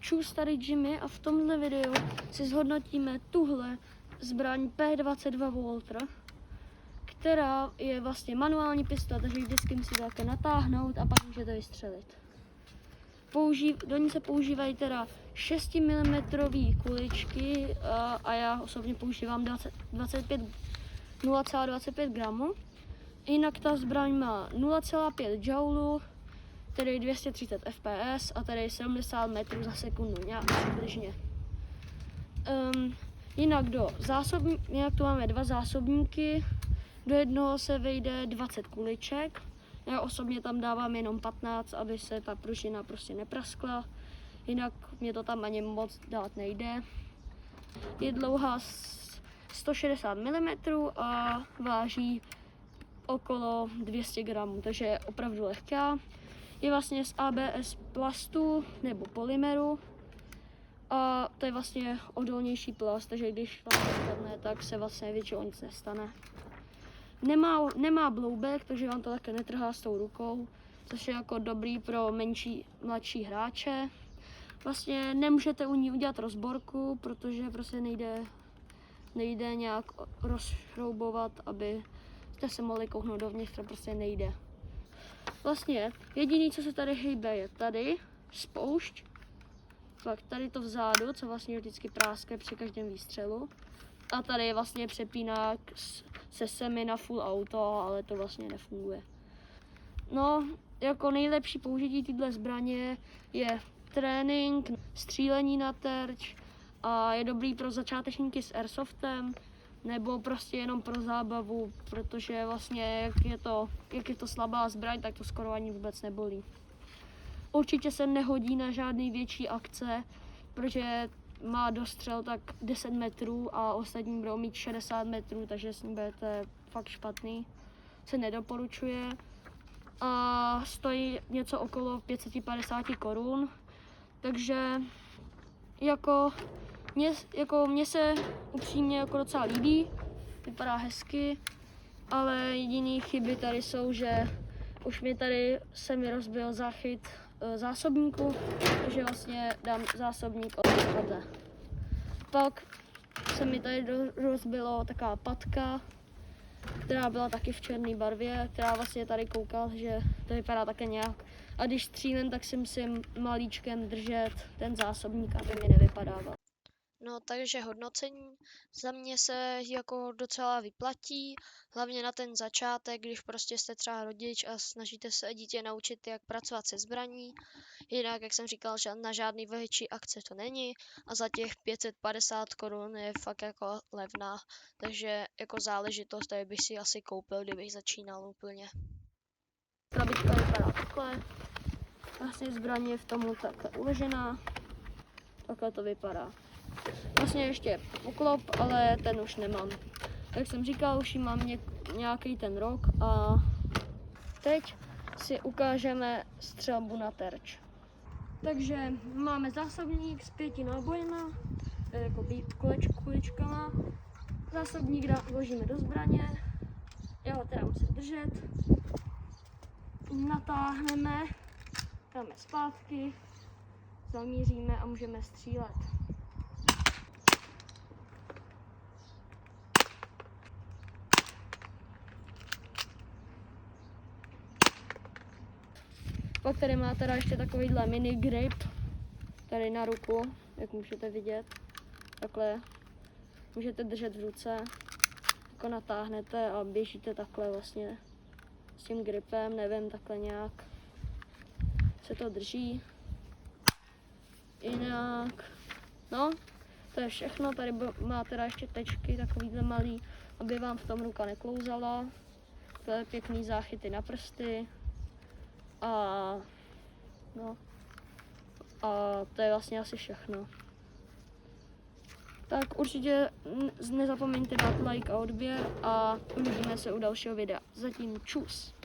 Čus, tady Jimmy, a v tomhle videu si zhodnotíme tuhle zbraň P22 Walther, která je vlastně manuální pistole, takže vždycky musíte také natáhnout a pak můžete vystřelit. Do ní se používají teda 6 mm kuličky a já osobně používám 0,25 gramů. Jinak ta zbraň má 0,5 joulů, tedy 230 fps a tedy 70 metrů za sekundu, nějak přibližně. Jinak jinak tu máme dva zásobníky, do jednoho se vejde 20 kuliček. Já osobně tam dávám jenom 15, aby se ta pružina prostě nepraskla, jinak mě to tam ani moc dát nejde. Je dlouhá 160 mm a váží okolo 200 gramů, takže je opravdu lehká. Je vlastně z ABS plastu nebo polymeru a to je vlastně odolnější plast, takže když vám spadne, tak se vlastně většinou nic nestane. Nemá bloubek, takže vám to také netrhá s tou rukou, což je jako dobrý pro mladší hráče. Vlastně nemůžete u ní udělat rozborku, protože prostě nejde nějak rozšroubovat, aby jste se mohli kouknout dovnitř, to prostě nejde. Vlastně jediný, co se tady hýbe, je tady spoušť, pak tady to vzadu, co vlastně vždycky práskne při každém výstřelu. A tady je vlastně přepínák se semi na full auto, ale to vlastně nefunguje. No, jako nejlepší použití této zbraně je trénink, střílení na terč a je dobrý pro začátečníky s airsoftem nebo prostě jenom pro zábavu, protože vlastně jak je to slabá zbraň, tak to skoro ani vůbec nebolí. Určitě se nehodí na žádný větší akce, protože má dostřel tak 10 metrů a ostatní budou mít 60 metrů, takže s ním budete fakt špatný. Se nedoporučuje a stojí něco okolo 550 korun, takže mně se upřímně jako docela líbí, vypadá hezky, ale jediné chyby tady jsou, že už se mi rozbil záchyt zásobníku, takže vlastně dám zásobník od takhle. Pak se mi tady rozbilo taková patka, která byla taky v černé barvě, která vlastně tady koukal, že to vypadá také nějak. A když střílím, tak si musím malíčkem držet ten zásobník, aby mi nevypadával. No, takže hodnocení za mě se jako docela vyplatí, hlavně na ten začátek, když prostě jste třeba rodič a snažíte se dítě naučit, jak pracovat se zbraní. Jinak, jak jsem říkal, že na žádný větší akce to není a za těch 550 korun je fakt jako levná, takže jako záležitost, tady bych si asi koupil, kdybych začínal úplně. Krabička vypadá takhle, vlastně zbraň je v tomu takhle uložená, takhle to vypadá. Vlastně ještě poklop, ale ten už nemám. Jak jsem říkal, už mám nějaký ten rok a teď si ukážeme střelbu na terč. Takže máme zásobník s 5 nábojema, jako kuličkama. Zásobník vložíme do zbraně, já ho teda musím držet. Natáhneme, dáme zpátky, zamíříme a můžeme střílet. Pak tady má teda ještě takovýhle mini grip tady na ruku, jak můžete vidět. Takhle můžete držet v ruce, jako natáhnete a běžíte takhle vlastně s tím gripem, nevím, takhle nějak se to drží. Jinak, no, to je všechno, tady má teda ještě tečky takovýhle malý, aby vám v tom ruka neklouzala. To je pěkný záchyty na prsty. A to je vlastně asi všechno. Tak určitě nezapomeňte dát like a odběr a uvidíme se u dalšího videa. Zatím čus!